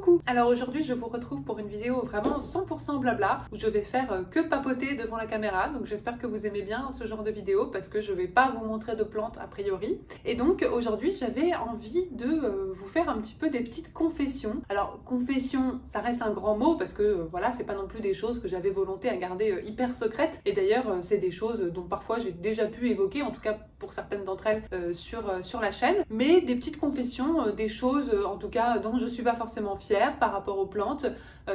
Coucou! Alors aujourd'hui je vous retrouve pour une vidéo vraiment 100% blabla où je vais faire que papoter devant la caméra, donc j'espère que vous aimez bien ce genre de vidéo parce que je vais pas vous montrer de plantes a priori. Et donc aujourd'hui j'avais envie de vous faire un petit peu des petites confessions. Alors confession ça reste un grand mot parce que voilà, c'est pas non plus des choses que j'avais volonté à garder hyper secrètes, et d'ailleurs c'est des choses dont parfois j'ai déjà pu évoquer, en tout cas pour certaines d'entre elles sur la chaîne, mais des petites confessions, des choses en tout cas dont je suis pas forcément fière par rapport aux plantes,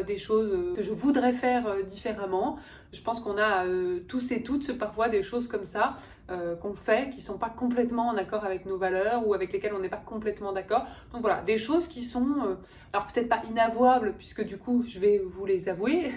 des choses que je voudrais faire différemment. Je pense qu'on a tous et toutes parfois des choses comme ça qu'on fait qui sont pas complètement en accord avec nos valeurs ou avec lesquelles on n'est pas complètement d'accord. Donc voilà, des choses qui sont alors peut-être pas inavouables puisque du coup je vais vous les avouer,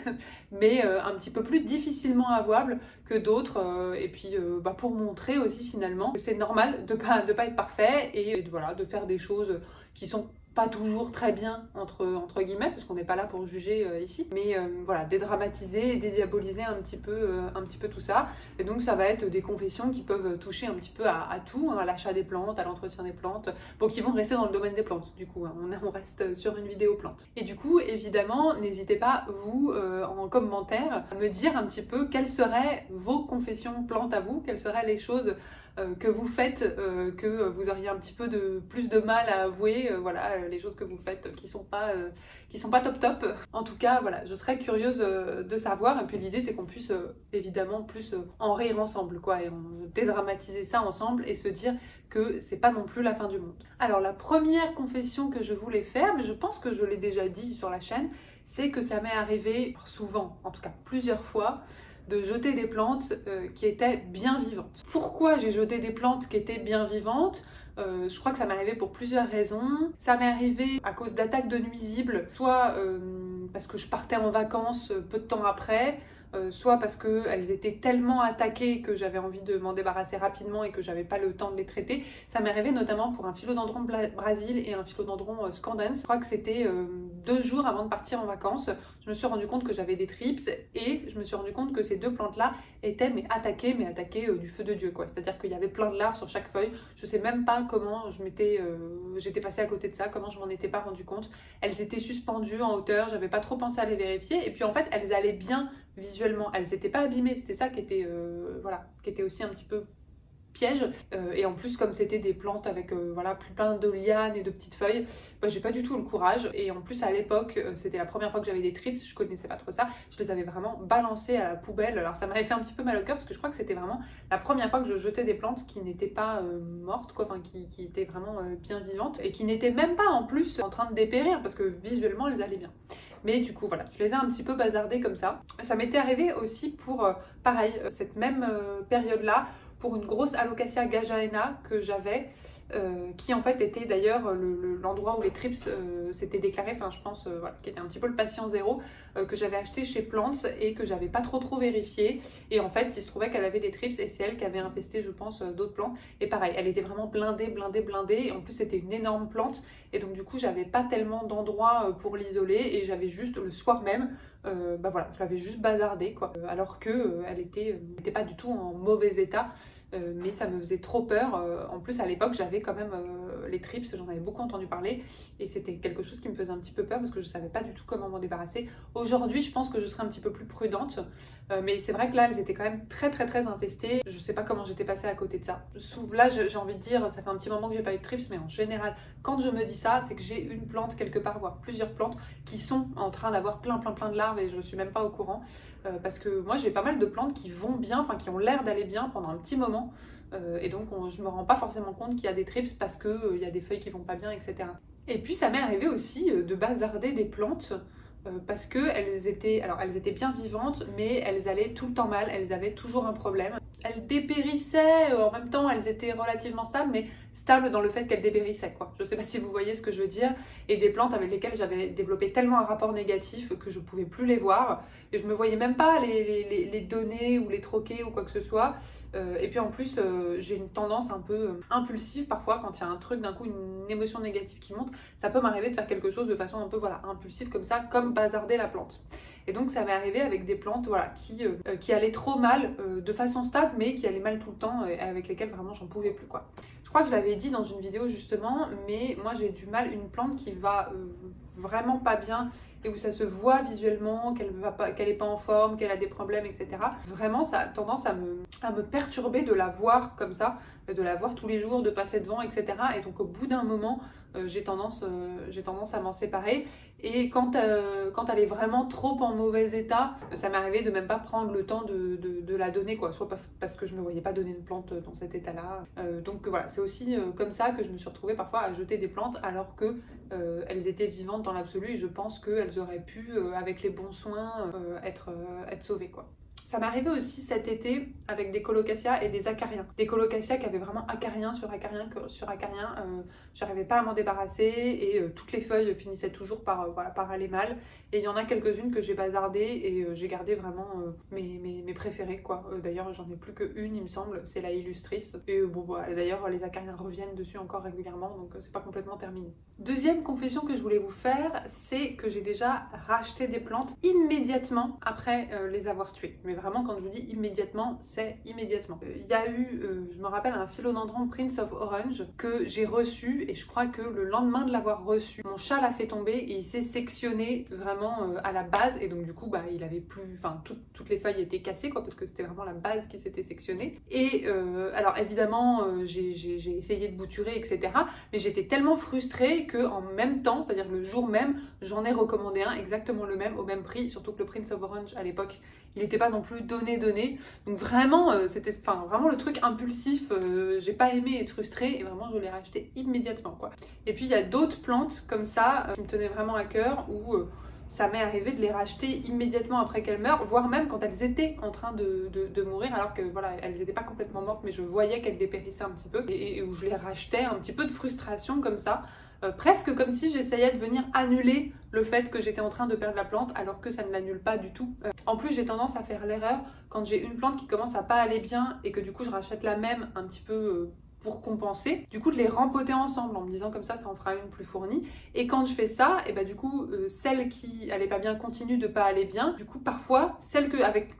mais un petit peu plus difficilement avouables que d'autres, et puis pour montrer aussi finalement que c'est normal de pas être parfait et voilà, de faire des choses qui sont pas toujours très bien entre guillemets, parce qu'on n'est pas là pour juger ici, mais voilà, dédramatiser et dédiaboliser un petit peu tout ça. Et donc ça va être des confessions qui peuvent toucher un petit peu à tout, hein, à l'achat des plantes, à l'entretien des plantes, bon, qui vont rester dans le domaine des plantes du coup, hein, on reste sur une vidéo plante. Et du coup évidemment n'hésitez pas vous en commentaire à me dire un petit peu quelles seraient vos confessions plantes à vous, quelles seraient les choses que vous faites, que vous auriez un petit peu plus de mal à avouer, voilà, les choses que vous faites qui sont pas top. En tout cas, voilà, je serais curieuse de savoir, et puis l'idée c'est qu'on puisse évidemment plus en rire ensemble, quoi, et dédramatiser ça ensemble et se dire que c'est pas non plus la fin du monde. Alors la première confession que je voulais faire, mais je pense que je l'ai déjà dit sur la chaîne, c'est que ça m'est arrivé souvent, en tout cas plusieurs fois, de jeter des plantes qui étaient bien vivantes. Pourquoi j'ai jeté des plantes qui étaient bien vivantes ? Je crois que ça m'est arrivé pour plusieurs raisons. Ça m'est arrivé à cause d'attaques de nuisibles, soit parce que je partais en vacances peu de temps après, soit parce qu'elles étaient tellement attaquées que j'avais envie de m'en débarrasser rapidement et que j'avais pas le temps de les traiter. Ça m'est arrivé notamment pour un philodendron Brésil et un philodendron scandens. Je crois que c'était 2 jours avant de partir en vacances. Je me suis rendu compte que j'avais des thrips et je me suis rendu compte que ces 2 plantes-là étaient attaquées du feu de Dieu, quoi. C'est-à-dire qu'il y avait plein de larves sur chaque feuille. Je sais même pas comment j'étais passée à côté de ça, comment je m'en étais pas rendu compte. Elles étaient suspendues en hauteur, j'avais pas trop pensé à les vérifier, et puis en fait elles allaient bien visuellement, elles n'étaient pas abîmées, c'était ça qui était, qui était aussi un petit peu piège, et en plus comme c'était des plantes avec plein de lianes et de petites feuilles, j'ai pas du tout le courage, et en plus à l'époque c'était la première fois que j'avais des thrips, je connaissais pas trop ça, je les avais vraiment balancées à la poubelle. Alors ça m'avait fait un petit peu mal au cœur parce que je crois que c'était vraiment la première fois que je jetais des plantes qui n'étaient pas mortes, quoi, enfin qui étaient vraiment bien vivantes et qui n'étaient même pas en plus en train de dépérir parce que visuellement elles allaient bien. Mais du coup voilà, je les ai un petit peu bazardées comme ça. Ça m'était arrivé aussi pour pareil, cette même période-là, pour une grosse Alocasia gajaena que j'avais, qui en fait était d'ailleurs l'endroit où les thrips s'étaient déclarés, enfin je pense, qui était un petit peu le patient zéro, que j'avais acheté chez Plants et que j'avais pas trop vérifié. Et en fait il se trouvait qu'elle avait des thrips et c'est elle qui avait infesté, je pense, d'autres plantes. Et pareil, elle était vraiment blindée, et en plus c'était une énorme plante, et donc du coup j'avais pas tellement d'endroits pour l'isoler, et j'avais juste le soir même, je l'avais juste bazardée, quoi, alors que elle était pas du tout en mauvais état. Mais ça me faisait trop peur. En plus à l'époque j'avais quand même les thrips, j'en avais beaucoup entendu parler et c'était quelque chose qui me faisait un petit peu peur parce que je savais pas du tout comment m'en débarrasser. Aujourd'hui je pense que je serais un petit peu plus prudente, mais c'est vrai que là elles étaient quand même très infestées. Je sais pas comment j'étais passée à côté de ça. Là j'ai envie de dire, ça fait un petit moment que j'ai pas eu de thrips, mais en général quand je me dis ça, c'est que j'ai une plante quelque part, voire plusieurs plantes qui sont en train d'avoir plein de larves et je suis même pas au courant. Parce que moi j'ai pas mal de plantes qui vont bien, enfin qui ont l'air d'aller bien pendant un petit moment, et donc je me rends pas forcément compte qu'il y a des thrips parce que il y a des feuilles qui vont pas bien, etc. Et puis ça m'est arrivé aussi de bazarder des plantes parce que elles étaient bien vivantes, mais elles allaient tout le temps mal, elles avaient toujours un problème. Elles dépérissaient, en même temps elles étaient relativement stables, mais stables dans le fait qu'elles dépérissaient, quoi. Je sais pas si vous voyez ce que je veux dire. Et des plantes avec lesquelles j'avais développé tellement un rapport négatif que je pouvais plus les voir, et je me voyais même pas les donner ou les troquer ou quoi que ce soit. Et puis en plus j'ai une tendance un peu impulsive parfois quand il y a un truc, d'un coup une émotion négative qui monte, ça peut m'arriver de faire quelque chose de façon un peu impulsive comme ça, comme bazarder la plante. Et donc ça m'est arrivé avec des plantes qui allaient trop mal de façon stable, mais qui allaient mal tout le temps et avec lesquelles vraiment j'en pouvais plus, quoi. Je crois que je l'avais dit dans une vidéo justement, mais moi j'ai du mal, une plante qui va vraiment pas bien et où ça se voit visuellement qu'elle est pas en forme, qu'elle a des problèmes, etc. Vraiment, ça a tendance à me perturber de la voir comme ça, de la voir tous les jours, de passer devant, etc. Et donc au bout d'un moment, j'ai tendance à m'en séparer. Et quand elle est vraiment trop en mauvais état, ça m'est arrivé de même pas prendre le temps de la donner, quoi. Soit parce que je me voyais pas donner une plante dans cet état-là. Donc voilà, c'est aussi comme ça que je me suis retrouvée parfois à jeter des plantes alors que elles étaient vivantes dans l'absolu et je pense qu'elles auraient pu, avec les bons soins, être sauvées, quoi. Ça m'est arrivé aussi cet été avec des colocassias et des acariens. Des colocassias qui avaient vraiment acarien sur acarien sur acarien. J'arrivais pas à m'en débarrasser et toutes les feuilles finissaient toujours par aller mal. Et il y en a quelques-unes que j'ai bazardées et j'ai gardé vraiment mes préférées, quoi. D'ailleurs, j'en ai plus qu'une, il me semble, c'est la illustrice. Et bon, voilà, d'ailleurs, les acariens reviennent dessus encore régulièrement, donc c'est pas complètement terminé. Deuxième confession que je voulais vous faire, c'est que j'ai déjà racheté des plantes immédiatement après les avoir tuées. Mais vraiment, quand je vous dis immédiatement, c'est immédiatement. Il y a eu, je me rappelle, un philodendron Prince of Orange que j'ai reçu et je crois que le lendemain de l'avoir reçu, mon chat l'a fait tomber et il s'est sectionné vraiment à la base et donc du coup, il avait plus, enfin, toutes les feuilles étaient cassées, quoi, parce que c'était vraiment la base qui s'était sectionnée. Et alors évidemment, j'ai essayé de bouturer, etc. Mais j'étais tellement frustrée qu'en même temps, c'est-à-dire le jour même, j'en ai recommandé un exactement le même, au même prix, surtout que le Prince of Orange à l'époque, il n'était pas non plus donné. Donc vraiment, c'était vraiment le truc impulsif, j'ai pas aimé être frustrée et vraiment je l'ai racheté immédiatement, quoi. Et puis il y a d'autres plantes comme ça qui me tenaient vraiment à cœur où ça m'est arrivé de les racheter immédiatement après qu'elles meurent, voire même quand elles étaient en train de mourir, alors que voilà, elles n'étaient pas complètement mortes, mais je voyais qu'elles dépérissaient un petit peu, et où je les rachetais, un petit peu de frustration comme ça, presque comme si j'essayais de venir annuler le fait que j'étais en train de perdre la plante, alors que ça ne l'annule pas du tout. En plus, j'ai tendance à faire l'erreur, quand j'ai une plante qui commence à pas aller bien, et que du coup je rachète la même un petit peu pour compenser, du coup de les rempoter ensemble en me disant comme ça en fera une plus fournie. Et quand je fais ça, et du coup celle qui allait pas bien continue de pas aller bien. Du coup parfois celle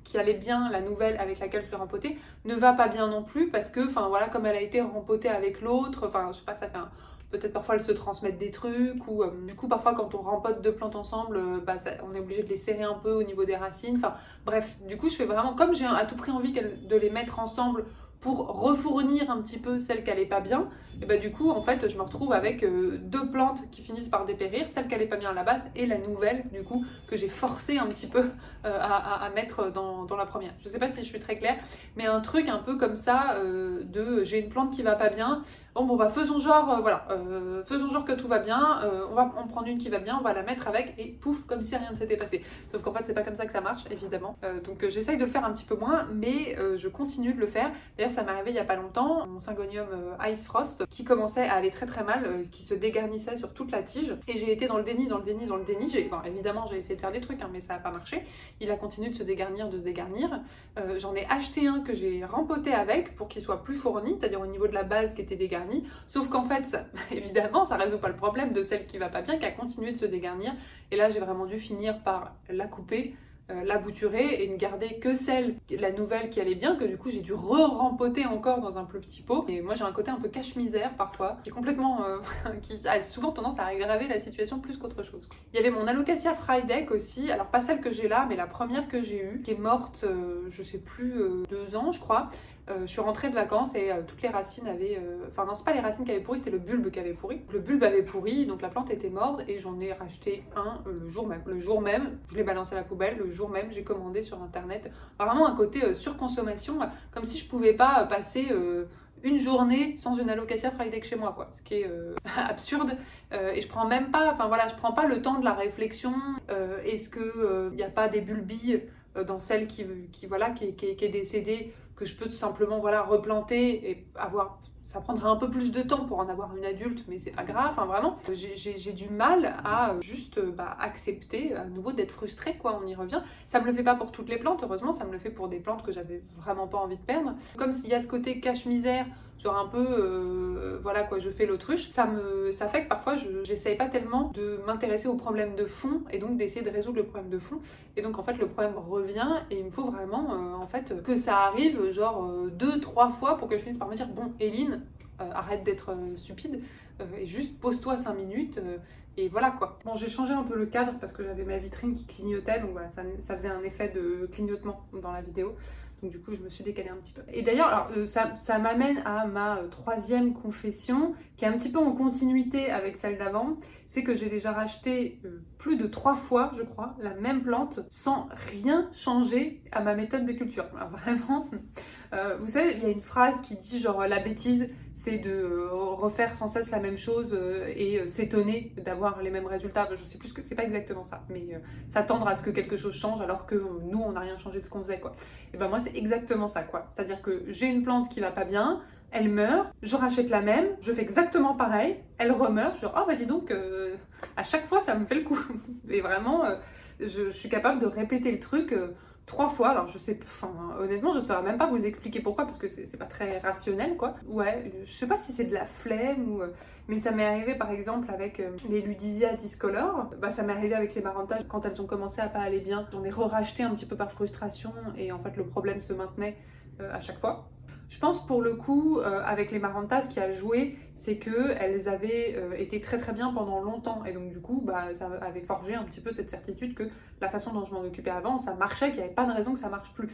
qui allait bien, la nouvelle avec laquelle je l'ai rempotée, ne va pas bien non plus parce que voilà, comme elle a été rempotée avec l'autre, je sais pas, ça fait peut-être parfois elles se transmettent des trucs ou du coup parfois quand on rempote deux plantes ensemble, on est obligé de les serrer un peu au niveau des racines. Bref, du coup je fais vraiment comme j'ai à tout prix envie de les mettre ensemble pour refournir un petit peu celle qui allait pas bien, et du coup en fait je me retrouve avec deux plantes qui finissent par dépérir, celle qui allait pas bien à la base et la nouvelle du coup que j'ai forcé un petit peu à mettre dans la première. Je sais pas si je suis très claire, mais un truc un peu comme ça j'ai une plante qui va pas bien, faisons genre faisons genre que tout va bien, on va en prendre une qui va bien, on va la mettre avec et pouf, comme si rien ne s'était passé. Sauf qu'en fait c'est pas comme ça que ça marche évidemment, donc j'essaye de le faire un petit peu moins, mais je continue de le faire. D'ailleurs ça m'est arrivé il y a pas longtemps, mon Syngonium Ice Frost qui commençait à aller très très mal, qui se dégarnissait sur toute la tige et j'ai été dans le déni. Évidemment j'ai essayé de faire des trucs mais ça n'a pas marché, il a continué de se dégarnir. J'en ai acheté un que j'ai rempoté avec pour qu'il soit plus fourni, c'est-à-dire au niveau de la base qui était dégarnie, sauf qu'en fait évidemment ça résout pas le problème de celle qui va pas bien, qui a continué de se dégarnir, et là j'ai vraiment dû finir par la couper, la bouturer et ne garder que la nouvelle qui allait bien, que du coup j'ai dû rempoter encore dans un plus petit pot. Et moi j'ai un côté un peu cache-misère parfois, qui est complètement qui a souvent tendance à aggraver la situation plus qu'autre chose. Il y avait mon Alocasia Frydek aussi, alors pas celle que j'ai là, mais la première que j'ai eue, qui est morte je sais plus 2 ans je crois. Je suis rentrée de vacances et toutes les racines avaient... non, c'est pas les racines qui avaient pourri, c'était le bulbe qui avait pourri. Le bulbe avait pourri, donc la plante était morte et j'en ai racheté un le jour même. Le jour même, je l'ai balancé à la poubelle, le jour même, j'ai commandé sur internet. Vraiment un côté surconsommation, comme si je pouvais pas passer... une journée sans une Alocasia Frydek chez moi, quoi, ce qui est absurde, et je prends même pas, je prends pas le temps de la réflexion. Est-ce que y a pas des bulbilles dans celle qui est décédée, que je peux tout simplement replanter et avoir... Ça prendra un peu plus de temps pour en avoir une adulte, mais c'est pas grave, vraiment. J'ai du mal à juste accepter à nouveau d'être frustrée, quoi, on y revient. Ça me le fait pas pour toutes les plantes, heureusement, ça me le fait pour des plantes que j'avais vraiment pas envie de perdre. Comme s'il y a ce côté cache-misère, genre un peu, je fais l'autruche, ça fait que parfois j'essaye pas tellement de m'intéresser aux problèmes de fond et donc d'essayer de résoudre le problème de fond. Et donc en fait le problème revient et il me faut vraiment que ça arrive genre 2-3 fois pour que je finisse par me dire bon Eline, arrête d'être stupide et juste pose-toi 5 minutes et voilà quoi. Bon, j'ai changé un peu le cadre parce que j'avais ma vitrine qui clignotait, donc voilà, ça faisait un effet de clignotement dans la vidéo. Donc du coup, je me suis décalée un petit peu. Et d'ailleurs, ça m'amène à ma troisième confession, qui est un petit peu en continuité avec celle d'avant. C'est que j'ai déjà racheté plus de 3 fois, je crois, la même plante sans rien changer à ma méthode de culture. Alors vraiment, vous savez, il y a une phrase qui dit genre la bêtise, c'est de refaire sans cesse la même chose et s'étonner d'avoir les mêmes résultats. Je sais plus que c'est pas exactement ça, mais s'attendre à ce que quelque chose change alors que nous, on n'a rien changé de ce qu'on faisait, quoi. Et ben moi, c'est exactement ça, quoi. C'est-à-dire que j'ai une plante qui va pas bien, elle meurt, je rachète la même, je fais exactement pareil, elle remeurt, je dis oh bah dis donc, à chaque fois ça me fait le coup. Et vraiment, je suis capable de répéter le truc 3 fois. Alors je sais, enfin honnêtement, je saurais même pas vous expliquer pourquoi parce que c'est pas très rationnel, quoi. Ouais, je sais pas si c'est de la flemme ou, mais ça m'est arrivé par exemple avec les Ludisia Discolor. Bah ça m'est arrivé avec les Marantas quand elles ont commencé à pas aller bien. J'en ai re-racheté un petit peu par frustration et en fait le problème se maintenait à chaque fois. Je pense pour le coup, avec les Marantas, ce qui a joué, c'est qu'elles avaient été très très bien pendant longtemps. Et donc du coup, bah, ça avait forgé un petit peu cette certitude que la façon dont je m'en occupais avant, ça marchait, qu'il n'y avait pas de raison que ça marche plus.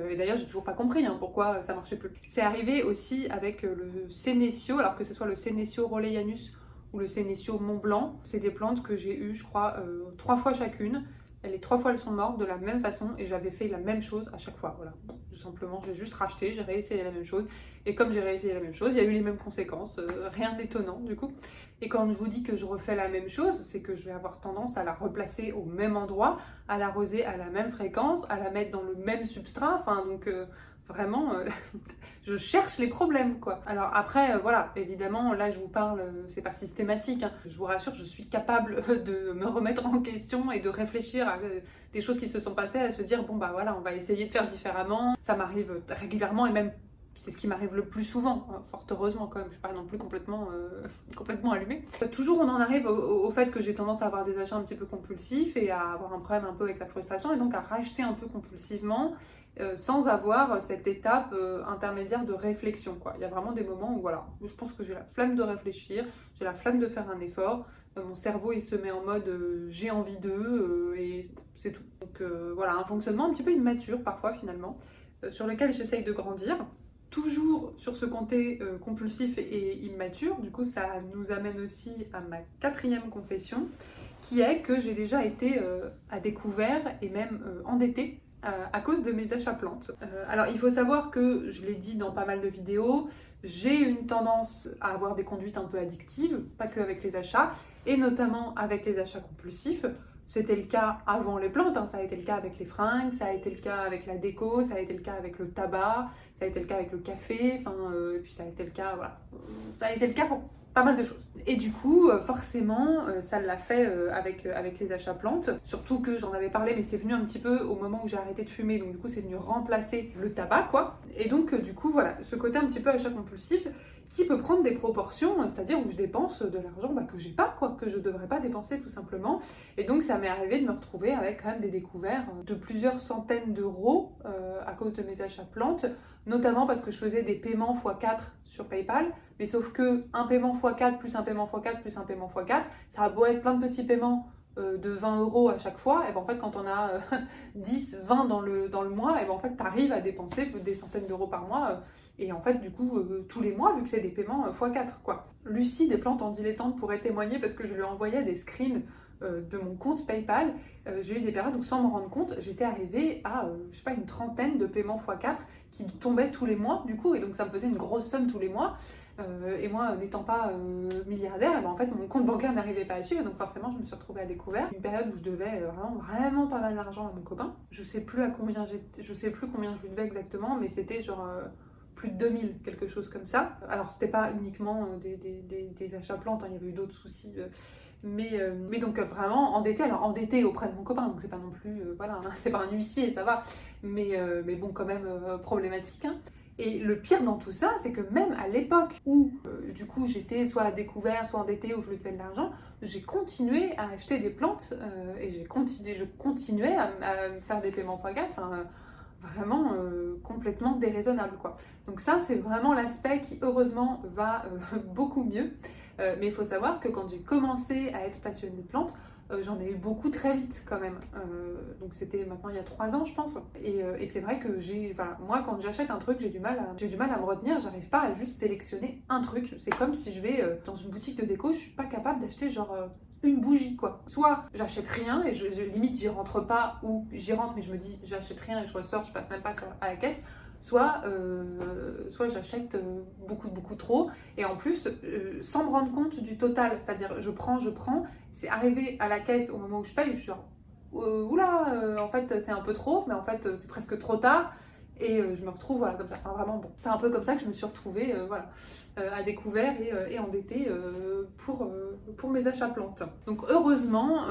Et d'ailleurs, j'ai toujours pas compris pourquoi ça marchait plus. C'est arrivé aussi avec le Sénécio, alors que ce soit le Sénécio Rolleianus ou le Sénécio Mont Blanc. C'est des plantes que j'ai eues, je crois, 3 fois chacune. Les 3 fois elles sont mortes de la même façon et j'avais fait la même chose à chaque fois. Voilà, tout simplement, j'ai juste racheté, j'ai réessayé la même chose. Et comme j'ai réessayé la même chose, il y a eu les mêmes conséquences, rien d'étonnant du coup. Et quand je vous dis que je refais la même chose, c'est que je vais avoir tendance à la replacer au même endroit, à l'arroser à la même fréquence, à la mettre dans le même substrat. Enfin, donc vraiment, je cherche les problèmes, quoi. Alors après, voilà, évidemment, là je vous parle, c'est pas systématique, hein. Je vous rassure, je suis capable de me remettre en question et de réfléchir à des choses qui se sont passées, à se dire, bon bah voilà, on va essayer de faire différemment. Ça m'arrive régulièrement et même c'est ce qui m'arrive le plus souvent, hein, fort heureusement quand même, je suis pas non plus complètement allumée. Toujours on en arrive au fait que j'ai tendance à avoir des achats un petit peu compulsifs et à avoir un problème un peu avec la frustration et donc à racheter un peu compulsivement sans avoir cette étape intermédiaire de réflexion, quoi. Il y a vraiment des moments où voilà, je pense que j'ai la flemme de réfléchir, j'ai la flemme de faire un effort, mon cerveau il se met en mode j'ai envie d'eux et c'est tout. Donc voilà, un fonctionnement un petit peu immature parfois finalement, sur lequel j'essaye de grandir. Toujours sur ce côté compulsif et immature, du coup ça nous amène aussi à ma 4e confession, qui est que j'ai déjà été à découvert et même endettée à cause de mes achats plantes. Alors il faut savoir que, je l'ai dit dans pas mal de vidéos, j'ai une tendance à avoir des conduites un peu addictives, pas que avec les achats, et notamment avec les achats compulsifs. C'était le cas avant les plantes, hein. Ça a été le cas avec les fringues, ça a été le cas avec la déco, ça a été le cas avec le tabac, ça a été le cas avec le café, et puis ça a été le cas, voilà. Ça a été le cas pour pas mal de choses. Et du coup, forcément, ça l'a fait avec les achats plantes. Surtout que j'en avais parlé, mais c'est venu un petit peu au moment où j'ai arrêté de fumer, donc du coup c'est venu remplacer le tabac, quoi. Et donc du coup, voilà, ce côté un petit peu achat compulsif, qui peut prendre des proportions, c'est-à-dire où je dépense de l'argent que j'ai pas, quoi, que je devrais pas dépenser tout simplement. Et donc ça m'est arrivé de me retrouver avec quand même des découverts de plusieurs centaines d'euros à cause de mes achats plantes, notamment parce que je faisais des paiements x4 sur PayPal, mais sauf que un paiement x4 plus un paiement x4 plus un paiement x4, ça a beau être plein de petits paiements de 20 euros à chaque fois, et ben en fait quand on a 10, 20 dans le mois, et ben en fait tu arrives à dépenser des centaines d'euros par mois, et en fait du coup tous les mois, vu que c'est des paiements x4, quoi. Lucie des plantes en dilettante pourrait témoigner parce que je lui envoyais des screens de mon compte PayPal. J'ai eu des périodes où sans m'en rendre compte, j'étais arrivée à je sais pas, une trentaine de paiements x4 qui tombaient tous les mois du coup, et donc ça me faisait une grosse somme tous les mois. Et moi, n'étant pas milliardaire, et ben en fait mon compte bancaire n'arrivait pas à suivre, et donc forcément je me suis retrouvée à découvert. Une période où je devais vraiment pas mal d'argent à mon copain. Je sais plus combien je lui devais exactement, mais c'était genre plus de 2000, quelque chose comme ça. Alors c'était pas uniquement des achats plantes, hein, il y avait eu d'autres soucis. Mais donc vraiment endetté auprès de mon copain, donc c'est pas non plus, voilà, hein, c'est pas un huissier, ça va, mais bon, quand même problématique, hein. Et le pire dans tout ça, c'est que même à l'époque où du coup j'étais soit à découvert, soit endettée, où je lui devais de l'argent, j'ai continué à acheter des plantes et je continuais à me faire des paiements x4, vraiment complètement déraisonnable, quoi. Donc ça, c'est vraiment l'aspect qui, heureusement, va beaucoup mieux. Mais il faut savoir que quand j'ai commencé à être passionnée de plantes, j'en ai eu beaucoup très vite quand même. Donc c'était maintenant il y a 3 ans je pense. Et c'est vrai que moi quand j'achète un truc, j'ai du mal à me retenir, j'arrive pas à juste sélectionner un truc. C'est comme si je vais dans une boutique de déco, je suis pas capable d'acheter genre une bougie quoi. Soit j'achète rien et limite j'y rentre pas, ou j'y rentre mais je me dis j'achète rien et je ressors, je passe même pas à la caisse. Soit j'achète beaucoup trop, et en plus sans me rendre compte du total, c'est-à-dire je prends, c'est arrivé à la caisse au moment où je paye, je suis genre oula, en fait c'est un peu trop, mais en fait c'est presque trop tard, et je me retrouve voilà, comme ça, enfin vraiment bon, c'est un peu comme ça que je me suis retrouvée à découvert et endettée pour mes achats plantes. Donc heureusement,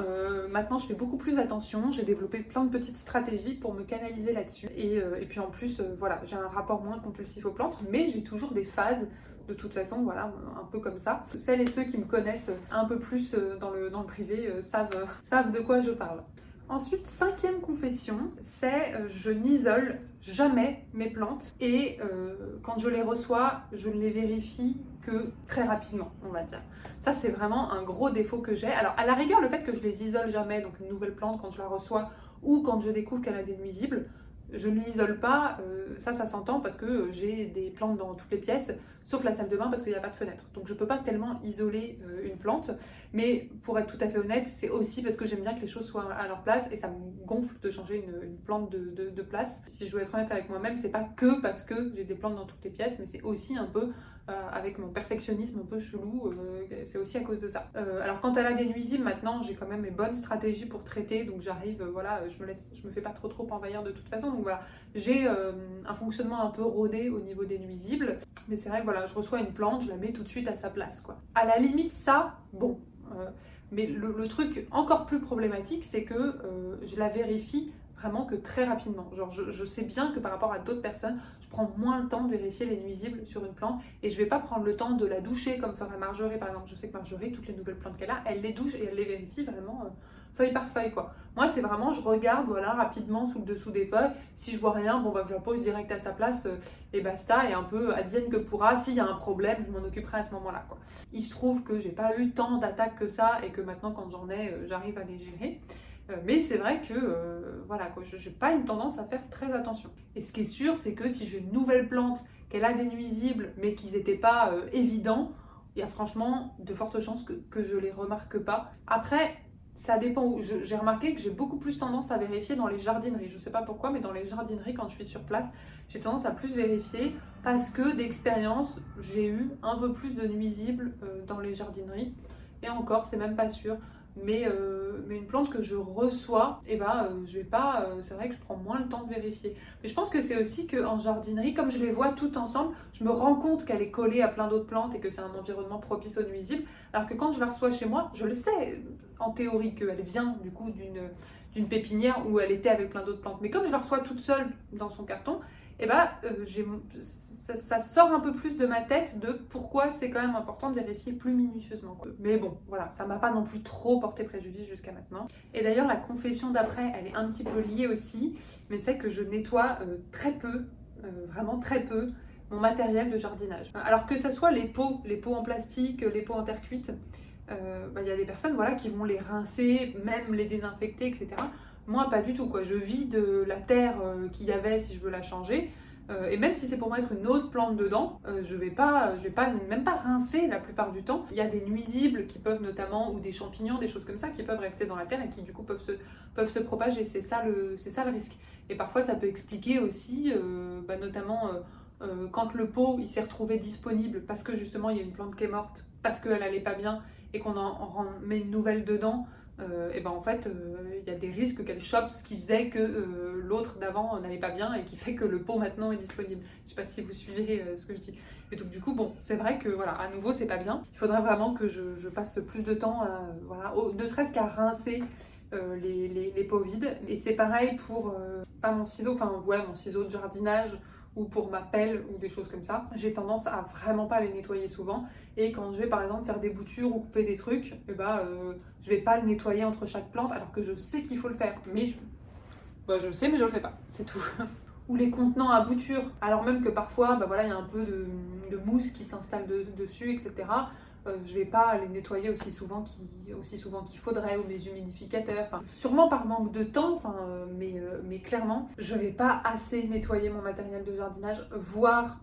maintenant je fais beaucoup plus attention, j'ai développé plein de petites stratégies pour me canaliser là-dessus. Et puis en plus, voilà, j'ai un rapport moins compulsif aux plantes, mais j'ai toujours des phases. De toute façon, voilà, un peu comme ça. Celles et ceux qui me connaissent un peu plus dans le privé savent de quoi je parle. Ensuite, 5e confession, c'est je n'isole jamais mes plantes, et quand je les reçois, je ne les vérifie que très rapidement, on va dire. Ça, c'est vraiment un gros défaut que j'ai. Alors, à la rigueur, le fait que je les isole jamais, donc une nouvelle plante, quand je la reçois ou quand je découvre qu'elle a des nuisibles, je ne l'isole pas, ça s'entend parce que j'ai des plantes dans toutes les pièces, sauf la salle de bain parce qu'il n'y a pas de fenêtre. Donc je ne peux pas tellement isoler une plante, mais pour être tout à fait honnête, c'est aussi parce que j'aime bien que les choses soient à leur place, et ça me gonfle de changer une plante de place. Si je dois être honnête avec moi-même, c'est pas que parce que j'ai des plantes dans toutes les pièces, mais c'est aussi un peu avec mon perfectionnisme un peu chelou, c'est aussi à cause de ça. Alors quand elle a des nuisibles, maintenant j'ai quand même mes bonnes stratégies pour traiter, donc j'arrive, voilà, je me fais pas trop envahir de toute façon, donc voilà, j'ai un fonctionnement un peu rodé au niveau des nuisibles, mais c'est vrai que voilà, je reçois une plante, je la mets tout de suite à sa place, quoi. À la limite ça, bon, mais le truc encore plus problématique, c'est que je la vérifie vraiment que très rapidement. Genre je sais bien que par rapport à d'autres personnes, je prends moins le temps de vérifier les nuisibles sur une plante, et je vais pas prendre le temps de la doucher comme ferait Marjorie par exemple. Je sais que Marjorie, toutes les nouvelles plantes qu'elle a, elle les douche et elle les vérifie vraiment feuille par feuille, quoi. Moi c'est vraiment, je regarde voilà rapidement sous le dessous des feuilles, si je vois rien, bon bah je la pose direct à sa place et basta, et un peu advienne que pourra, s'il y a un problème je m'en occuperai à ce moment là, quoi. Il se trouve que j'ai pas eu tant d'attaques que ça, et que maintenant quand j'en ai, j'arrive à les gérer. Mais c'est vrai que voilà, quoi, je n'ai pas une tendance à faire très attention. Et ce qui est sûr, c'est que si j'ai une nouvelle plante, qu'elle a des nuisibles, mais qu'ils n'étaient pas évidents, il y a franchement de fortes chances que je ne les remarque pas. Après, ça dépend où. J'ai remarqué que j'ai beaucoup plus tendance à vérifier dans les jardineries. Je ne sais pas pourquoi, mais dans les jardineries, quand je suis sur place, j'ai tendance à plus vérifier, parce que d'expérience, j'ai eu un peu plus de nuisibles dans les jardineries. Et encore, c'est même pas sûr. Mais une plante que je reçois, je vais pas, c'est vrai que je prends moins le temps de vérifier. Mais je pense que c'est aussi qu'en jardinerie, comme je les vois toutes ensemble, je me rends compte qu'elle est collée à plein d'autres plantes et que c'est un environnement propice aux nuisibles. Alors que quand je la reçois chez moi, je le sais en théorie qu'elle vient du coup d'une pépinière où elle était avec plein d'autres plantes. Mais comme je la reçois toute seule dans son carton, ça sort un peu plus de ma tête de pourquoi c'est quand même important de vérifier plus minutieusement, quoi. Mais bon, voilà, ça m'a pas non plus trop porté préjudice jusqu'à maintenant. Et d'ailleurs, la confession d'après, elle est un petit peu liée aussi, mais c'est que je nettoie très peu, vraiment très peu, mon matériel de jardinage. Alors que ce soit les pots en plastique, les pots en terre cuite, y a des personnes voilà, qui vont les rincer, même les désinfecter, etc. Moi, pas du tout, quoi. Je vide la terre qu'il y avait si je veux la changer. Et même si c'est pour mettre une autre plante dedans, je vais même pas rincer la plupart du temps. Il y a des nuisibles qui peuvent notamment, ou des champignons, des choses comme ça, qui peuvent rester dans la terre et qui du coup peuvent se propager. C'est ça le risque. Et parfois ça peut expliquer aussi, notamment quand le pot il s'est retrouvé disponible parce que justement il y a une plante qui est morte, parce qu'elle allait pas bien et qu'on en met une nouvelle dedans. En fait, il y a des risques qu'elle chope ce qui faisait que l'autre d'avant n'allait pas bien et qui fait que le pot maintenant est disponible. Je sais pas si vous suivez ce que je dis. Et donc du coup, bon, c'est vrai que voilà, à nouveau, c'est pas bien. Il faudrait vraiment que je passe plus de temps, ne serait-ce qu'à rincer les pots vides. Et c'est pareil pour pas mon ciseau, mon ciseau de jardinage, ou pour ma pelle ou des choses comme ça. J'ai tendance à vraiment pas les nettoyer souvent, et quand je vais par exemple faire des boutures ou couper des trucs, je vais pas le nettoyer entre chaque plante alors que je sais qu'il faut le faire, mais je sais mais je le fais pas, c'est tout. ou les contenants à bouture, alors même que parfois bah voilà, il y a un peu de mousse qui s'installe dessus, etc. Je vais pas les nettoyer aussi souvent qu'il faudrait, ou mes humidificateurs, enfin, sûrement par manque de temps, enfin, mais clairement, je vais pas assez nettoyer mon matériel de jardinage, voire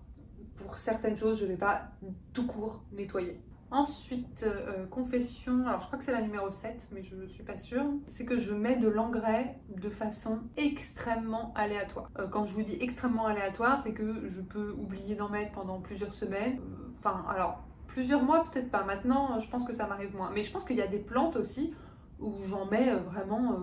pour certaines choses, je vais pas tout court nettoyer. Ensuite, confession, alors je crois que c'est la numéro 7, mais je ne suis pas sûre, c'est que je mets de l'engrais de façon extrêmement aléatoire. Quand je vous dis extrêmement aléatoire, c'est que je peux oublier d'en mettre pendant plusieurs semaines. Enfin, alors, plusieurs mois peut-être pas. Maintenant, je pense que ça m'arrive moins. Mais je pense qu'il y a des plantes aussi où j'en mets vraiment,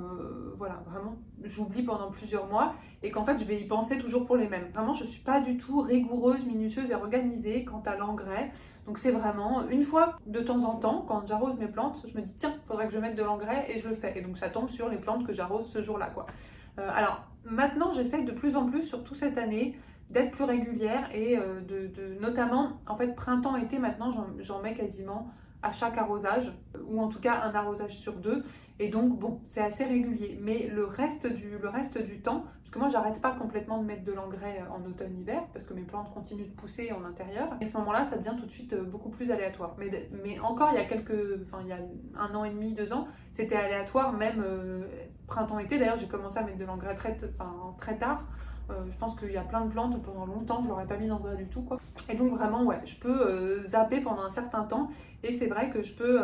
voilà, vraiment, j'oublie pendant plusieurs mois et qu'en fait je vais y penser toujours pour les mêmes. Vraiment, je suis pas du tout rigoureuse, minutieuse et organisée quant à l'engrais. Donc c'est vraiment une fois de temps en temps, quand j'arrose mes plantes, je me dis tiens, faudrait que je mette de l'engrais et je le fais. Et donc ça tombe sur les plantes que j'arrose ce jour-là, quoi. Alors maintenant, j'essaye de plus en plus, surtout cette année, d'être plus régulière et notamment, en fait, printemps-été, maintenant, j'en mets quasiment à chaque arrosage, ou en tout cas un arrosage sur 2, et donc bon, c'est assez régulier, mais le reste du temps, parce que moi j'arrête pas complètement de mettre de l'engrais en automne-hiver, parce que mes plantes continuent de pousser en intérieur, et à ce moment-là ça devient tout de suite beaucoup plus aléatoire, mais encore il y a il y a 1 an et demi, 2 ans, c'était aléatoire même printemps-été, d'ailleurs j'ai commencé à mettre de l'engrais très tard. Je pense qu'il y a plein de plantes, pendant longtemps je leur ai pas mis d'engrais du tout, quoi. Et donc vraiment ouais, je peux zapper pendant un certain temps, et c'est vrai que je peux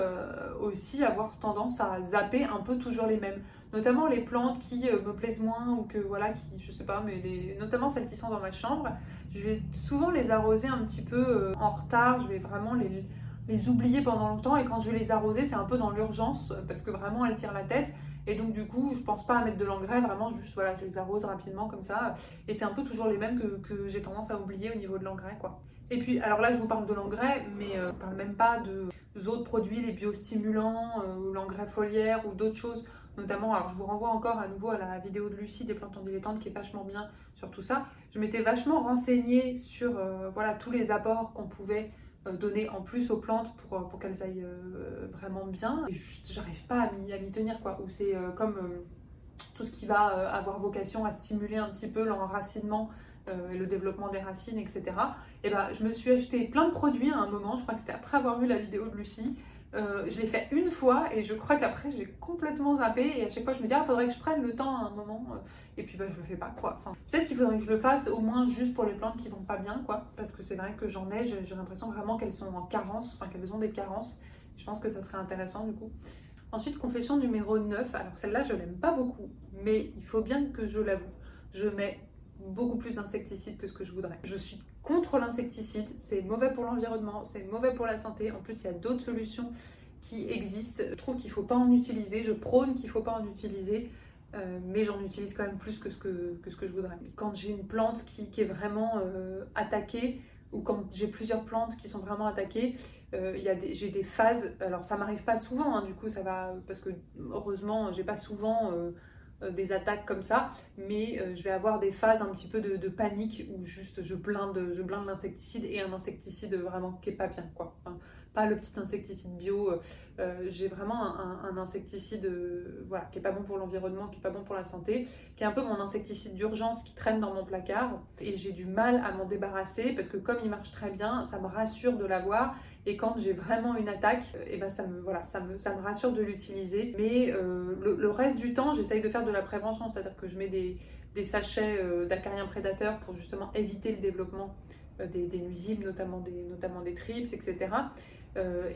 aussi avoir tendance à zapper un peu toujours les mêmes, notamment les plantes qui me plaisent moins, ou que voilà, qui je sais pas, mais notamment celles qui sont dans ma chambre, je vais souvent les arroser un petit peu en retard, je vais vraiment les oublier pendant longtemps, et quand je vais les arroser c'est un peu dans l'urgence parce que vraiment elles tirent la tête. Et donc du coup, je pense pas à mettre de l'engrais, vraiment juste voilà, je les arrose rapidement comme ça. Et c'est un peu toujours les mêmes que j'ai tendance à oublier au niveau de l'engrais, quoi. Et puis, alors là, je vous parle de l'engrais, mais je parle même pas d'autres produits, les biostimulants, ou l'engrais foliaire, ou d'autres choses. Notamment, alors je vous renvoie encore à nouveau à la vidéo de Lucie des plantes en dilettante qui est vachement bien sur tout ça. Je m'étais vachement renseignée sur voilà, tous les apports qu'on pouvait donner en plus aux plantes pour qu'elles aillent vraiment bien. Et juste, j'arrive pas à m'y tenir, quoi. Ou c'est comme tout ce qui va avoir vocation à stimuler un petit peu l'enracinement et le développement des racines, etc. Et ben, je me suis acheté plein de produits à un moment, je crois que c'était après avoir vu la vidéo de Lucie. Je l'ai fait une fois et je crois qu'après j'ai complètement zappé, et à chaque fois je me dis ah, faudrait que je prenne le temps à un moment, et puis bah je le fais pas, quoi. Enfin, peut-être qu'il faudrait que je le fasse au moins juste pour les plantes qui vont pas bien, quoi, parce que c'est vrai que j'ai l'impression vraiment qu'elles sont en carence, enfin qu'elles ont des carences. Je pense que ça serait intéressant du coup. Ensuite, confession numéro 9, alors celle-là je l'aime pas beaucoup, mais il faut bien que je l'avoue, je mets beaucoup plus d'insecticides que ce que je voudrais. Je suis contre l'insecticide, c'est mauvais pour l'environnement, c'est mauvais pour la santé. En plus, il y a d'autres solutions qui existent. Je trouve qu'il ne faut pas en utiliser, je prône qu'il ne faut pas en utiliser, mais j'en utilise quand même plus que ce que je voudrais. Quand j'ai une plante qui est vraiment attaquée, ou quand j'ai plusieurs plantes qui sont vraiment attaquées, j'ai des phases, alors ça m'arrive pas souvent, hein, du coup ça va, parce que heureusement j'ai pas souvent des attaques comme ça, mais je vais avoir des phases un petit peu de panique où juste je blinde l'insecticide, et un insecticide vraiment qui est pas bien, quoi. Enfin, pas le petit insecticide bio, j'ai vraiment un insecticide voilà, qui est pas bon pour l'environnement, qui est pas bon pour la santé, qui est un peu mon insecticide d'urgence qui traîne dans mon placard, et j'ai du mal à m'en débarrasser parce que comme il marche très bien, ça me rassure de l'avoir. Et quand j'ai vraiment une attaque, et ben ça me rassure de l'utiliser. Mais le reste du temps, j'essaye de faire de la prévention, c'est-à-dire que je mets des sachets d'acariens prédateurs pour justement éviter le développement des nuisibles, notamment des thrips, etc.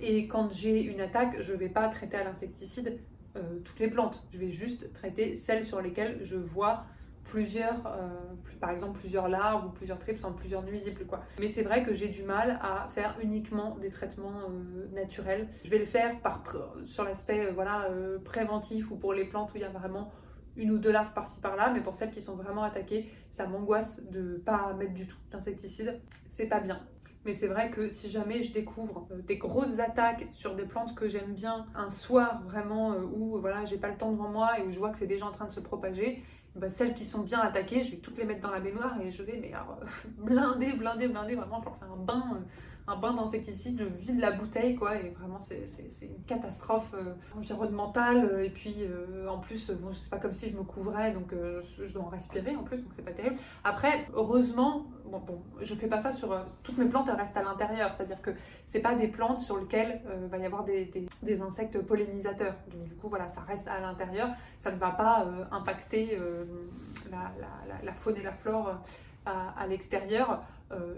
Et quand j'ai une attaque, je ne vais pas traiter à l'insecticide toutes les plantes. Je vais juste traiter celles sur lesquelles je vois par exemple plusieurs larves ou plusieurs thrips, enfin plusieurs nuisibles, quoi. Mais c'est vrai que j'ai du mal à faire uniquement des traitements naturels. Je vais le faire sur l'aspect préventif, ou pour les plantes où il y a vraiment 1 ou 2 larves par-ci par-là, mais pour celles qui sont vraiment attaquées, ça m'angoisse de ne pas mettre du tout d'insecticide. C'est pas bien. Mais c'est vrai que si jamais je découvre des grosses attaques sur des plantes que j'aime bien, un soir vraiment où voilà, j'ai pas le temps devant moi et où je vois que c'est déjà en train de se propager, bah, celles qui sont bien attaquées, je vais toutes les mettre dans la baignoire et je vais mais alors, blinder, vraiment, je leur fais un bain d'insecticide, je vide la bouteille quoi, et vraiment c'est une catastrophe environnementale, et puis en plus, bon, c'est pas comme si je me couvrais, donc je dois en respirer en plus, donc c'est pas terrible. Après, heureusement, bon, je fais pas ça sur toutes mes plantes, elles restent à l'intérieur, c'est-à-dire que c'est pas des plantes sur lesquelles va y avoir des insectes pollinisateurs, donc du coup voilà, ça reste à l'intérieur, ça ne va pas impacter la faune et la flore à l'extérieur.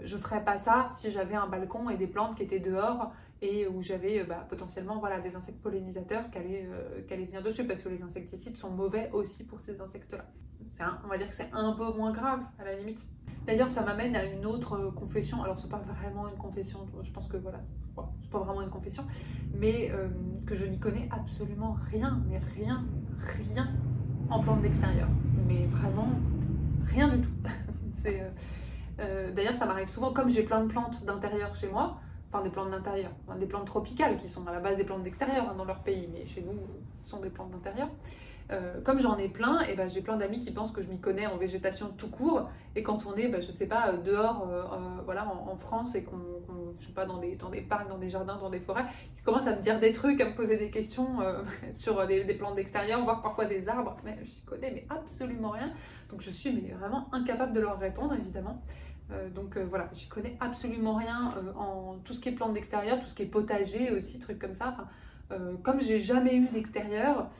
Je ferais pas ça si j'avais un balcon et des plantes qui étaient dehors et où j'avais potentiellement voilà, des insectes pollinisateurs qui allaient venir dessus, parce que les insecticides sont mauvais aussi pour ces insectes-là. On va dire que c'est un peu moins grave à la limite. D'ailleurs, ça m'amène à une autre confession. Alors, c'est pas vraiment une confession, je pense que voilà, c'est pas vraiment une confession, mais que je n'y connais absolument rien, mais rien en plantes d'extérieur. Mais vraiment rien du tout. D'ailleurs, ça m'arrive souvent, comme j'ai plein de plantes d'intérieur chez moi, enfin des plantes d'intérieur, enfin, des plantes tropicales qui sont à la base des plantes d'extérieur dans leur pays, mais chez nous, ce sont des plantes d'intérieur. Comme j'en ai plein, et j'ai plein d'amis qui pensent que je m'y connais en végétation tout court, et quand on est, je sais pas, dehors, voilà, en France, et je sais pas, dans des parcs, dans des jardins, dans des forêts, qui commencent à me dire des trucs, à me poser des questions sur des plantes d'extérieur, voire parfois des arbres, mais j'y connais mais absolument rien, donc je suis mais vraiment incapable de leur répondre, évidemment. Donc voilà, j'y connais absolument rien en tout ce qui est plantes d'extérieur, tout ce qui est potager aussi, trucs comme ça. Comme j'ai jamais eu d'extérieur,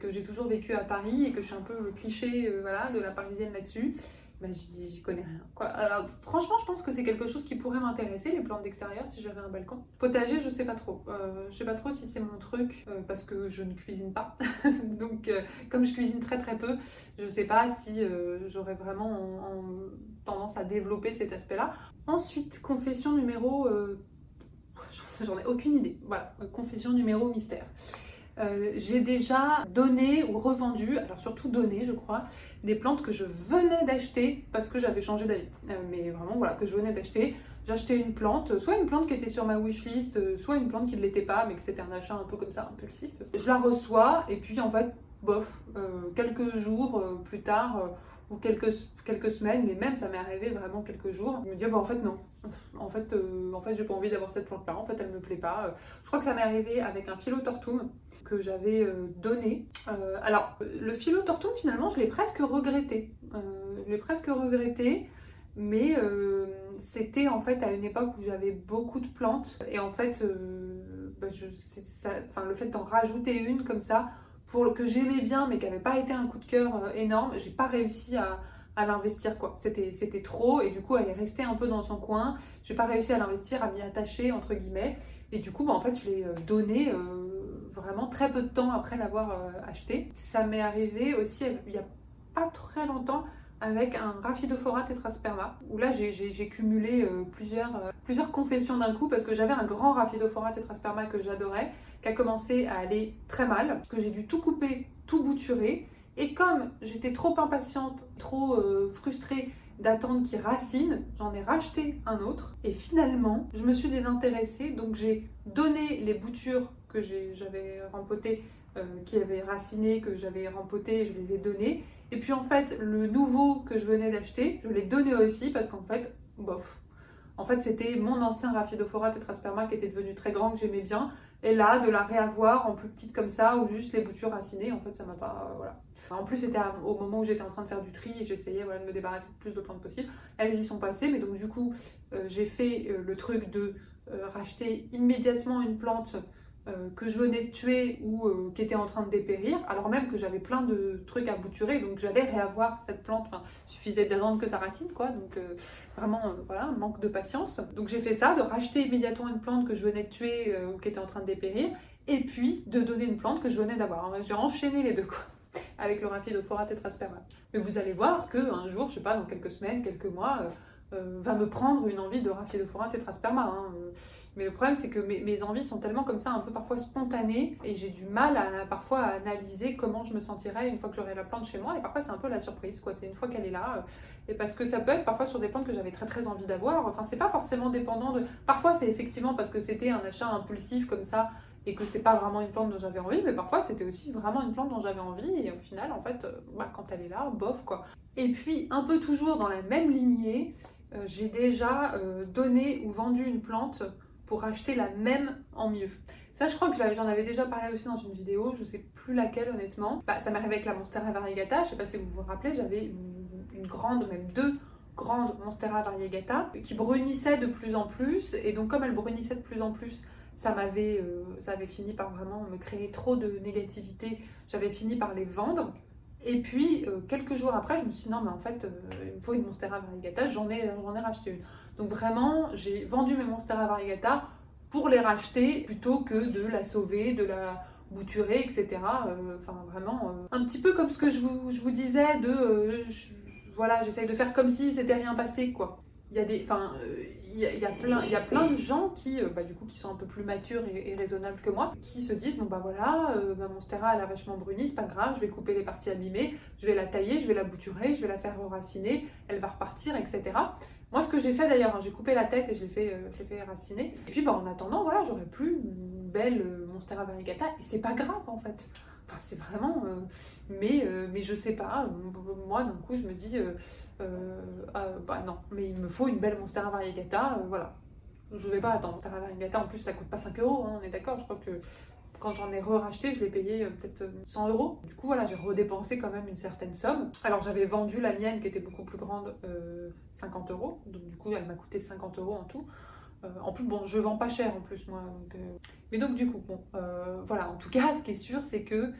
que j'ai toujours vécu à Paris et que je suis un peu le cliché voilà, de la parisienne là-dessus, j'y connais rien. Quoi. Alors, franchement, je pense que c'est quelque chose qui pourrait m'intéresser, les plantes d'extérieur, si j'avais un balcon. Potager, je sais pas trop. Je sais pas trop si c'est mon truc, parce que je ne cuisine pas. Donc, comme je cuisine très très peu, je sais pas si j'aurais vraiment tendance à développer cet aspect-là. Ensuite, confession numéro... j'en ai aucune idée. Voilà, confession numéro mystère. J'ai déjà donné ou revendu, alors surtout donné je crois, des plantes que je venais d'acheter parce que j'avais changé d'avis. Mais vraiment voilà, que je venais d'acheter. J'achetais une plante, soit une plante qui était sur ma wishlist, soit une plante qui ne l'était pas, mais que c'était un achat un peu comme ça, impulsif. Je la reçois et puis en fait, bof, quelques jours plus tard, ou quelques semaines, mais même ça m'est arrivé vraiment quelques jours, je me dis en fait non. En fait, j'ai pas envie d'avoir cette plante-là, en fait elle me plaît pas. Je crois que ça m'est arrivé avec un Philautortum que j'avais donné. Alors, le Philautortum, finalement, je l'ai presque regretté. Mais c'était en fait à une époque où j'avais beaucoup de plantes. Et en fait, le fait d'en rajouter une comme ça, que j'aimais bien, mais qui n'avait pas été un coup de cœur énorme, j'ai pas réussi à l'investir quoi. C'était trop et du coup elle est restée un peu dans son coin. J'ai pas réussi à l'investir, à m'y attacher entre guillemets. Et du coup en fait je l'ai donné vraiment très peu de temps après l'avoir acheté. Ça m'est arrivé aussi il y a pas très longtemps avec un Rhaphidophora tetrasperma où là j'ai cumulé plusieurs confessions d'un coup parce que j'avais un grand Rhaphidophora tetrasperma que j'adorais qui a commencé à aller très mal, que j'ai dû tout couper, tout bouturer. Et comme j'étais trop impatiente, trop frustrée d'attendre qu'il racine, j'en ai racheté un autre. Et finalement, je me suis désintéressée, donc j'ai donné les boutures que j'avais rempotées, qui avaient raciné, que j'avais rempoté, je les ai données. Et puis en fait, le nouveau que je venais d'acheter, je l'ai donné aussi parce qu'en fait, bof. En fait, c'était mon ancien Rhaphidophora tetrasperma qui était devenu très grand, que j'aimais bien. Et là, de la réavoir en plus petite comme ça, ou juste les boutures racinées, en fait, ça m'a pas... voilà. En plus, c'était au moment où j'étais en train de faire du tri, et j'essayais de me débarrasser de plus de plantes possible. Elles y sont passées, mais donc du coup, j'ai fait le truc de racheter immédiatement une plante que je venais de tuer ou qui était en train de dépérir, alors même que j'avais plein de trucs à bouturer, donc j'allais réavoir cette plante, enfin, il suffisait d'attendre que ça racine, quoi, donc vraiment, voilà, un manque de patience. Donc j'ai fait ça, de racheter immédiatement une plante que je venais de tuer ou qui était en train de dépérir, et puis de donner une plante que je venais d'avoir. J'ai enchaîné les deux, quoi, avec le Rhaphidophora tetrasperma. Mais vous allez voir qu'un jour, je sais pas, dans quelques semaines, quelques mois, va me prendre une envie de Rhaphidophora tetrasperma, hein. Mais le problème, c'est que mes envies sont tellement comme ça, un peu parfois spontanées, et j'ai du mal parfois à analyser comment je me sentirais une fois que j'aurai la plante chez moi, et parfois c'est un peu la surprise, quoi. C'est une fois qu'elle est là, et parce que ça peut être parfois sur des plantes que j'avais très très envie d'avoir, enfin c'est pas forcément dépendant de... Parfois c'est effectivement parce que c'était un achat impulsif comme ça, et que c'était pas vraiment une plante dont j'avais envie, mais parfois c'était aussi vraiment une plante dont j'avais envie, et au final, en fait, quand elle est là, bof quoi. Et puis, un peu toujours dans la même lignée, j'ai déjà donné ou vendu une plante pour acheter la même en mieux. Ça, je crois que j'en avais déjà parlé aussi dans une vidéo, je sais plus laquelle honnêtement. Ça m'est arrivé avec la Monstera variegata, je sais pas si vous vous rappelez, j'avais une grande, même deux grandes Monstera variegata qui brunissaient de plus en plus, et donc comme elles brunissaient de plus en plus, ça avait fini par vraiment me créer trop de négativité, j'avais fini par les vendre. Et puis, quelques jours après, je me suis dit non, mais en fait, il me faut une Monstera variegata, j'en ai racheté une. Donc vraiment, j'ai vendu mes Monstera variegata pour les racheter plutôt que de la sauver, de la bouturer, etc. Enfin, vraiment, un petit peu comme ce que je vous disais voilà, j'essaye de faire comme si c'était rien passé, quoi. Il y a des, enfin, il y a plein de gens qui, du coup, qui sont un peu plus matures et raisonnables que moi, qui se disent bon bah voilà, ma Monstera elle a vachement bruni, c'est pas grave, je vais couper les parties abîmées, je vais la tailler, je vais la bouturer, je vais la faire raciner, elle va repartir, etc. Moi, ce que j'ai fait d'ailleurs, j'ai coupé la tête et je l'ai fait raciner. Et puis, en attendant, voilà, j'aurais plus une belle Monstera variegata et c'est pas grave en fait. Enfin, c'est vraiment. Mais je sais pas. Moi, d'un coup, je me dis. Non, mais il me faut une belle Monstera variegata. Voilà. Je vais pas attendre. Monstera variegata, en plus, ça coûte pas 5 euros, hein, on est d'accord. Je crois que quand j'en ai racheté, je l'ai payé peut-être 100 euros. Du coup, voilà, j'ai redépensé quand même une certaine somme. Alors, j'avais vendu la mienne qui était beaucoup plus grande, 50 euros. Donc, du coup, elle m'a coûté 50 euros en tout. En plus, bon, je vends pas cher en plus, moi. Mais donc, du coup, bon, voilà. En tout cas, ce qui est sûr, c'est que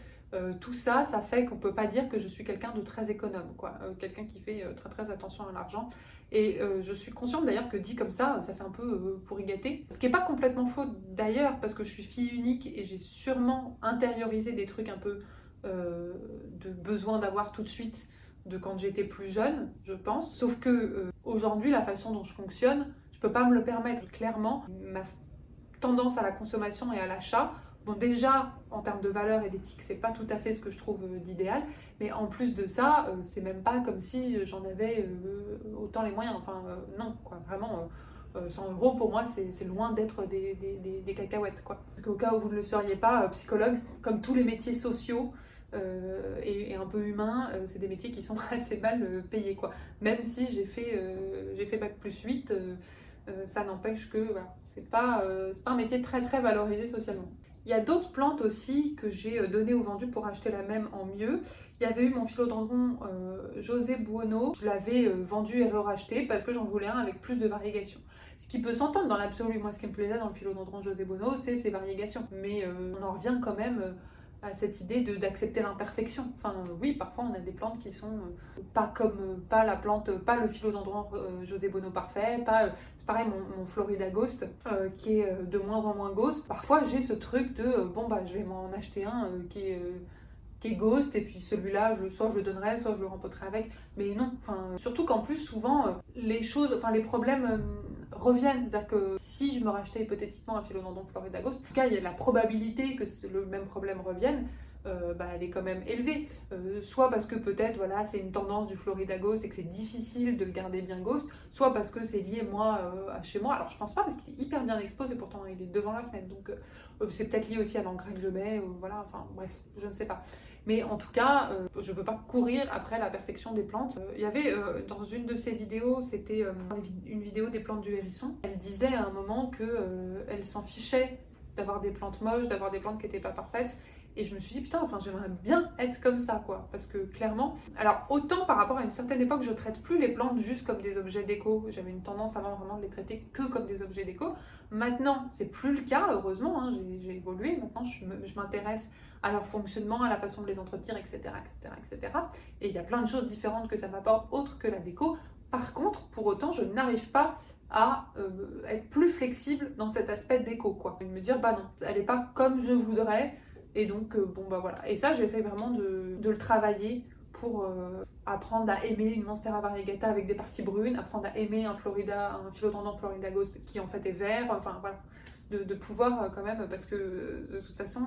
tout ça, ça fait qu'on peut pas dire que je suis quelqu'un de très économe, quoi. Quelqu'un qui fait très très attention à l'argent. Et je suis consciente d'ailleurs que dit comme ça fait un peu pourri gâter. Ce qui n'est pas complètement faux d'ailleurs, parce que je suis fille unique et j'ai sûrement intériorisé des trucs un peu de besoin d'avoir tout de suite de quand j'étais plus jeune, je pense. Sauf que aujourd'hui, la façon dont je fonctionne, je peux pas me le permettre. Clairement, ma tendance à la consommation et à l'achat, bon déjà en termes de valeur et d'éthique, c'est pas tout à fait ce que je trouve d'idéal, mais en plus de ça, c'est même pas comme si j'en avais autant les moyens. Enfin non, quoi, vraiment. 100 euros pour moi c'est loin d'être des cacahuètes, quoi. Parce qu'au cas où vous ne le sauriez pas, psychologue, comme tous les métiers sociaux et un peu humains, c'est des métiers qui sont assez mal payés, quoi. Même si j'ai fait bac plus 8, ça n'empêche que voilà, c'est pas un métier très très valorisé socialement. Il y a d'autres plantes aussi que j'ai données ou vendues pour acheter la même en mieux. Il y avait eu mon philodendron José Buono, je l'avais vendu et racheté parce que j'en voulais un avec plus de variégation. Ce qui peut s'entendre dans l'absolu. Moi, ce qui me plaisait dans le philodendron José Buono, c'est ses variégations. Mais on en revient quand même à cette idée d'accepter l'imperfection. Enfin, oui, parfois on a des plantes qui sont pas comme, pas la plante, pas le philodendron José Buono parfait, pas pareil mon Florida Ghost qui est de moins en moins ghost. Parfois j'ai ce truc de je vais m'en acheter un qui est ghost, et puis celui-là, soit je le donnerai, soit je le rempoterai avec. Mais non, enfin, surtout qu'en plus, souvent, les problèmes reviennent. C'est-à-dire que si je me rachetais hypothétiquement un philodendron Florida Ghost, en tout cas, il y a la probabilité que le même problème revienne. Elle est quand même élevée. Soit parce que peut-être voilà, c'est une tendance du Florida Ghost et que c'est difficile de le garder bien ghost, soit parce que c'est lié moi à chez moi. Alors je pense pas, parce qu'il est hyper bien exposé, pourtant il est devant la fenêtre, donc c'est peut-être lié aussi à l'engrais que je mets, voilà, enfin bref, je ne sais pas. Mais en tout cas, je ne peux pas courir après la perfection des plantes. Il y avait dans une de ses vidéos, c'était une vidéo des plantes du hérisson. Elle disait à un moment qu'elle s'en fichait d'avoir des plantes moches, d'avoir des plantes qui n'étaient pas parfaites. Et je me suis dit, putain, enfin, j'aimerais bien être comme ça, quoi. Parce que clairement, alors autant par rapport à une certaine époque, je traite plus les plantes juste comme des objets déco. J'avais une tendance avant vraiment de les traiter que comme des objets déco. Maintenant, c'est plus le cas, heureusement, hein, j'ai évolué. Maintenant, je m'intéresse à leur fonctionnement, à la façon de les entretenir, etc., etc., etc. Et il y a plein de choses différentes que ça m'apporte, autres que la déco. Par contre, pour autant, je n'arrive pas à être plus flexible dans cet aspect déco, quoi. Et me dire, bah non, elle n'est pas comme je voudrais. Et donc, voilà. Et ça, j'essaie vraiment de le travailler pour apprendre à aimer une Monstera variegata avec des parties brunes, apprendre à aimer un philodendron Florida Ghost qui en fait est vert, enfin voilà. De pouvoir quand même, parce que de toute façon,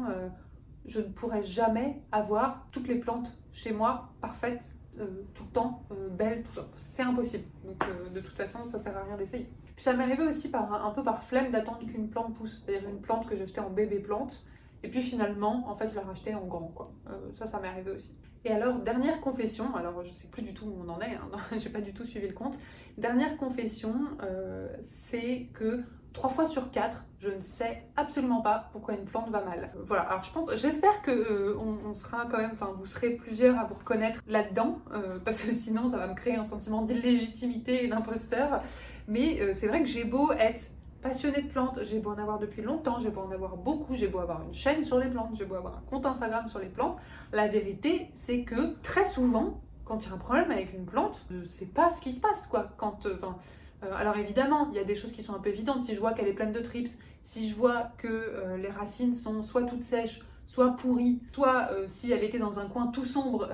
je ne pourrais jamais avoir toutes les plantes chez moi parfaites, tout le temps, belles, tout le temps. C'est impossible. Donc de toute façon, ça sert à rien d'essayer. Puis ça m'est arrivé aussi un peu par flemme d'attendre qu'une plante pousse. C'est-à-dire une plante que j'ai achetée en bébé plante, Et puis finalement, en fait, je la rachetais en grand, quoi. Ça m'est arrivé aussi. Et alors, dernière confession, alors je sais plus du tout où on en est, hein, j'ai pas du tout suivi le compte. Dernière confession, c'est que 3 fois sur 4, je ne sais absolument pas pourquoi une plante va mal. Voilà, alors j'espère que on sera quand même, enfin vous serez plusieurs à vous reconnaître là-dedans, parce que sinon ça va me créer un sentiment d'illégitimité et d'imposteur. Mais c'est vrai que j'ai beau être passionnée de plantes, j'ai beau en avoir depuis longtemps, j'ai beau en avoir beaucoup, j'ai beau avoir une chaîne sur les plantes, j'ai beau avoir un compte Instagram sur les plantes, la vérité c'est que très souvent, quand il y a un problème avec une plante, je sais pas ce qui se passe quoi. Alors évidemment, il y a des choses qui sont un peu évidentes. Si je vois qu'elle est pleine de trips, si je vois que les racines sont soit toutes sèches, soit pourries, soit si elle était dans un coin tout sombre,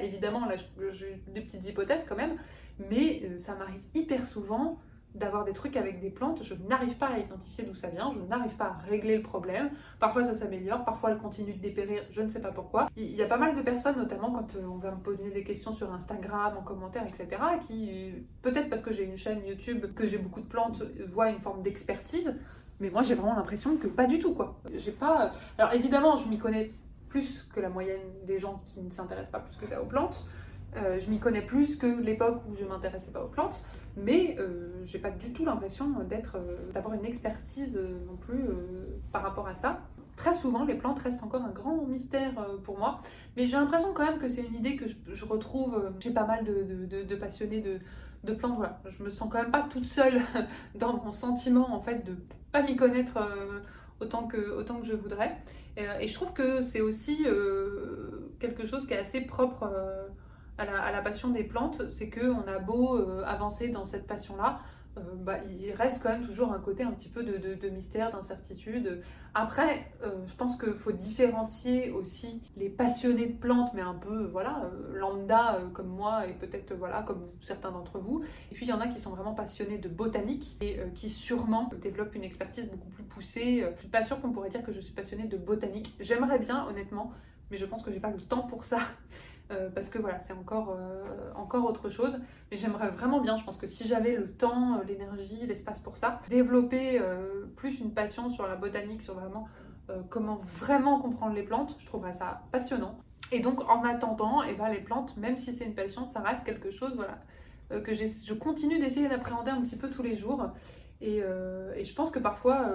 évidemment, là j'ai des petites hypothèses quand même, mais ça m'arrive hyper souvent d'avoir des trucs avec des plantes, je n'arrive pas à identifier d'où ça vient, je n'arrive pas à régler le problème. Parfois ça s'améliore, parfois elle continue de dépérir, je ne sais pas pourquoi. Il y a pas mal de personnes, notamment quand on va me poser des questions sur Instagram, en commentaire, etc., qui, peut-être parce que j'ai une chaîne YouTube, que j'ai beaucoup de plantes, voient une forme d'expertise, mais moi j'ai vraiment l'impression que pas du tout, quoi. J'ai pas... Alors évidemment, je m'y connais plus que la moyenne des gens qui ne s'intéressent pas plus que ça aux plantes. Je m'y connais plus que l'époque où je m'intéressais pas aux plantes, mais j'ai pas du tout l'impression d'avoir une expertise non plus par rapport à ça. Très souvent, les plantes restent encore un grand mystère pour moi, mais j'ai l'impression quand même que c'est une idée que je retrouve chez pas mal de passionnés de plantes. Voilà. Je me sens quand même pas toute seule dans mon sentiment en fait de pas m'y connaître autant que je voudrais. Et je trouve que c'est aussi quelque chose qui est assez propre à la passion des plantes, c'est qu'on a beau avancer dans cette passion-là, il reste quand même toujours un côté un petit peu de mystère, d'incertitude. Après, je pense qu'il faut différencier aussi les passionnés de plantes, mais un peu voilà, lambda comme moi et peut-être voilà, comme certains d'entre vous. Et puis il y en a qui sont vraiment passionnés de botanique et qui sûrement développent une expertise beaucoup plus poussée. Je suis pas sûre qu'on pourrait dire que je suis passionnée de botanique. J'aimerais bien, honnêtement, mais je pense que j'ai pas le temps pour ça. Parce que voilà, c'est encore autre chose. Mais j'aimerais vraiment bien, je pense que si j'avais le temps, l'énergie, l'espace pour ça, développer plus une passion sur la botanique, sur vraiment comment vraiment comprendre les plantes, je trouverais ça passionnant. Et donc en attendant, les plantes, même si c'est une passion, ça reste quelque chose voilà, je continue d'essayer d'appréhender un petit peu tous les jours. Et je pense que parfois,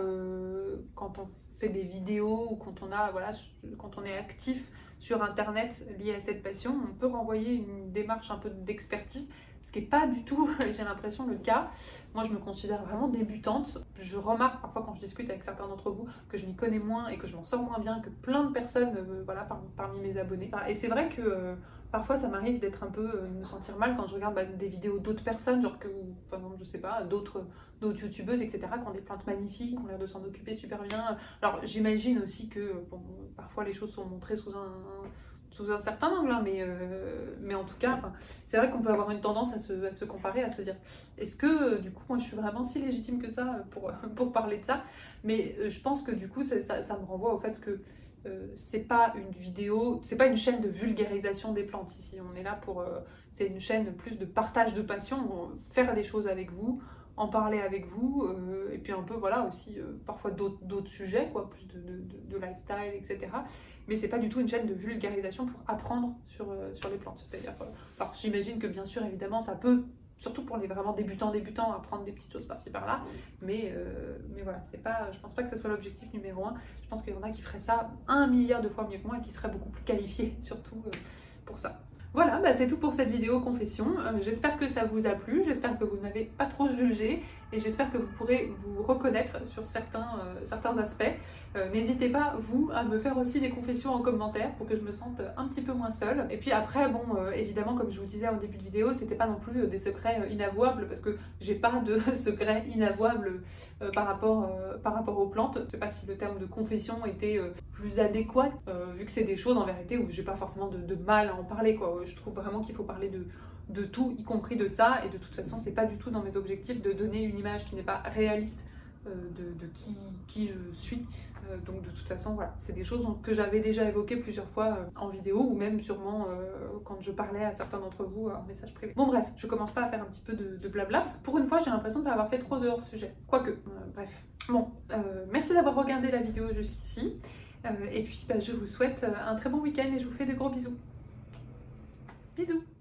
quand on fait des vidéos ou quand on est actif sur internet lié à cette passion, on peut renvoyer une démarche un peu d'expertise, ce qui n'est pas du tout, j'ai l'impression, le cas. Moi, je me considère vraiment débutante. Je remarque parfois quand je discute avec certains d'entre vous que je m'y connais moins et que je m'en sors moins bien que plein de personnes parmi mes abonnés. Et c'est vrai que parfois, ça m'arrive d'être un peu, de me sentir mal quand je regarde des vidéos d'autres personnes, par exemple, je sais pas, d'autres youtubeuses, etc., qui ont des plantes magnifiques, qui ont l'air de s'en occuper super bien. Alors, j'imagine aussi que parfois les choses sont montrées sous un certain angle, hein, mais en tout cas, c'est vrai qu'on peut avoir une tendance à se comparer, à se dire est-ce que du coup, moi je suis vraiment si légitime que ça pour parler de ça. Mais je pense que du coup, ça me renvoie au fait que c'est pas une vidéo, c'est pas une chaîne de vulgarisation des plantes ici. On est là c'est une chaîne plus de partage de passion, faire des choses avec vous, en parler avec vous, et puis un peu voilà aussi parfois d'autres sujets, quoi, plus de lifestyle, etc. Mais c'est pas du tout une chaîne de vulgarisation pour apprendre sur les plantes. C'est-à-dire, alors j'imagine que bien sûr, évidemment, ça peut, surtout pour les vraiment débutants, apprendre des petites choses par-ci par-là, mais voilà, je pense pas que ce soit l'objectif numéro un. Je pense qu'il y en a qui feraient ça 1 milliard de fois mieux que moi et qui seraient beaucoup plus qualifiés, surtout pour ça. Voilà, c'est tout pour cette vidéo confession. J'espère que ça vous a plu, j'espère que vous ne m'avez pas trop jugé et j'espère que vous pourrez vous reconnaître sur certains aspects. N'hésitez pas, vous, à me faire aussi des confessions en commentaire pour que je me sente un petit peu moins seule. Et puis après, évidemment, comme je vous disais en début de vidéo, c'était pas non plus des secrets inavouables parce que j'ai pas de secrets inavouables par rapport aux plantes. Je sais pas si le terme de confession était plus adéquat, vu que c'est des choses en vérité où j'ai pas forcément de mal à en parler, quoi. Je trouve vraiment qu'il faut parler de tout, y compris de ça, et de toute façon c'est pas du tout dans mes objectifs de donner une image qui n'est pas réaliste de qui je suis. Donc de toute façon, voilà, c'est des choses que j'avais déjà évoquées plusieurs fois en vidéo ou même sûrement quand je parlais à certains d'entre vous en message privé. Bon bref, je commence pas à faire un petit peu de blabla parce que pour une fois, j'ai l'impression de pas avoir fait trop de hors-sujet. Quoique, bref. Bon, merci d'avoir regardé la vidéo jusqu'ici. Et puis, je vous souhaite un très bon week-end et je vous fais de gros bisous. Bisous!